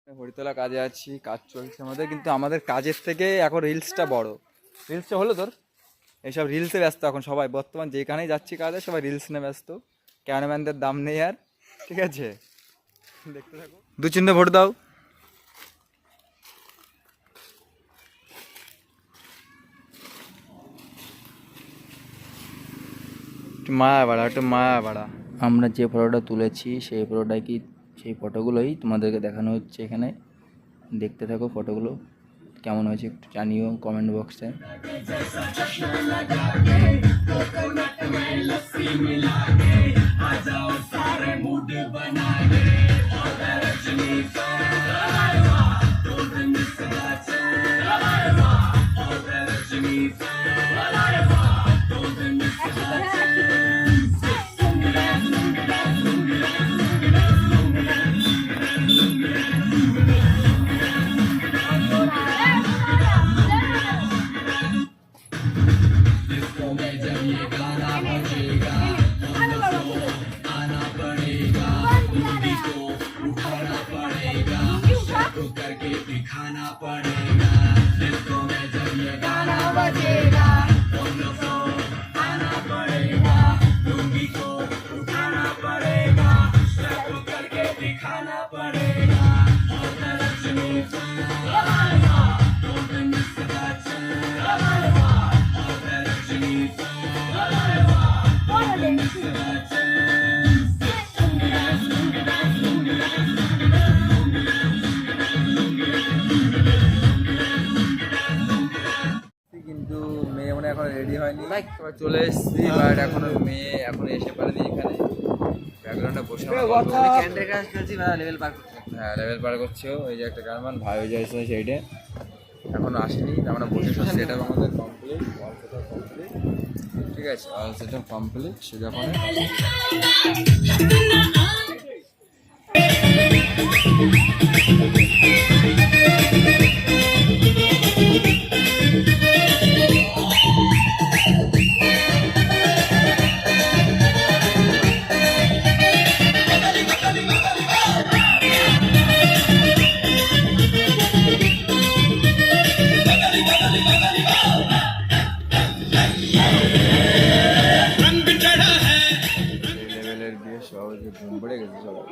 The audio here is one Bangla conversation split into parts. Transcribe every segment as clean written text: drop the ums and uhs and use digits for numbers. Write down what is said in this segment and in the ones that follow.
হরিতলা কাজে আছি, কাজ চলছে আমাদের, কিন্তু আমাদের কাজের থেকে এখন রিলসটা বড়। রিলসটা হলো তোর, এইসব রিলসে ব্যস্ত এখন সবাই, বর্তমান যেখানেই যাচ্ছি কাজে সবাই রিলস নিয়ে ব্যস্ত। ক্যামেরাম্যানদের দাম নেই আর, ঠিক আছে? দেখতে থাকো, 2 চিহ্ন ভোট দাও। একটু মায়া বাড়া। আমরা যে ফটোটা তুলেছি সেই ফটোগুলোই তোমাদেরকে দেখানো হচ্ছে এখানে। দেখতে থাকো ফটোগুলো কেমন হয়েছে একটু জানিও কমেন্ট বক্সে। दिखाना पड़ेगा जिसको मैं जब ये गाना बजेगा तुम लोग को आना पड़ेगा लुंगी को उठाना पड़ेगा सबको करके दिखाना पड़ेगा কিন্তু মেয়ে মনে এখন রেডি হয়নি, চলে এসেছি, বাট এখনো মেয়ে এখন এসে পারেনি এখানে। ব্যাকগ্রাউন্ডে বসে হ্যাঁ লেভেল পার করছে। ওই যে একটা গানমান ভাই হয়ে যাচ্ছে সেইটে এখনো আসেনি, আমরা বসে সব সেট আপ আমাদের complete, all set up complete, ঠিক আছে? All set up complete. সে যখন ঘুম পড়ে গেছে সবাই,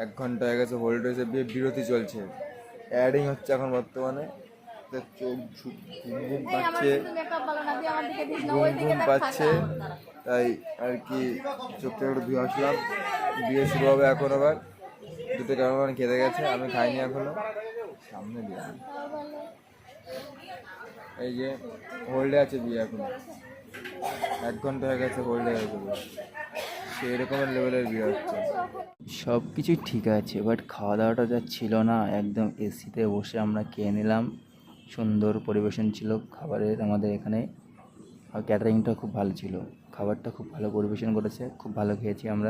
1 ঘন্টা হয়ে গেছে হোল্ড হয়েছে, বিরতি চলছে, অ্যাডিং হচ্ছে এখন বর্তমানে। চোখ ঘুম পাচ্ছে, ঘুম পাচ্ছে, তাই আর কি চোখটা একটু ধুয়ে আসলাম। বিয়ে শুরু হবে এখন, আবার 2টো ক্যামেরাম্যান খেতে গেছে, আমি খাইনি এখনো, সামনে দিয়ে এই যে হোল্ডে আছে বিয়ে এখন, 1 ঘন্টা হয়ে গেছে হোল্ডে হয়ে যাবে, সেই রকমের লেভেলের বিয়ে হচ্ছে। সব কিছুই ঠিক আছে, বাট খাওয়া দাওয়াটা যা ছিল না, একদম এসিতে বসে আমরা খেয়ে নিলাম, সুন্দর পরিবেশন ছিল খাবারের আমাদের এখানে, আর ক্যাটারিংটা খুব ভালো ছিল, খাবারটা খুব ভালো পরিবেশন করেছে, খুব ভালো খেয়েছি আমরা।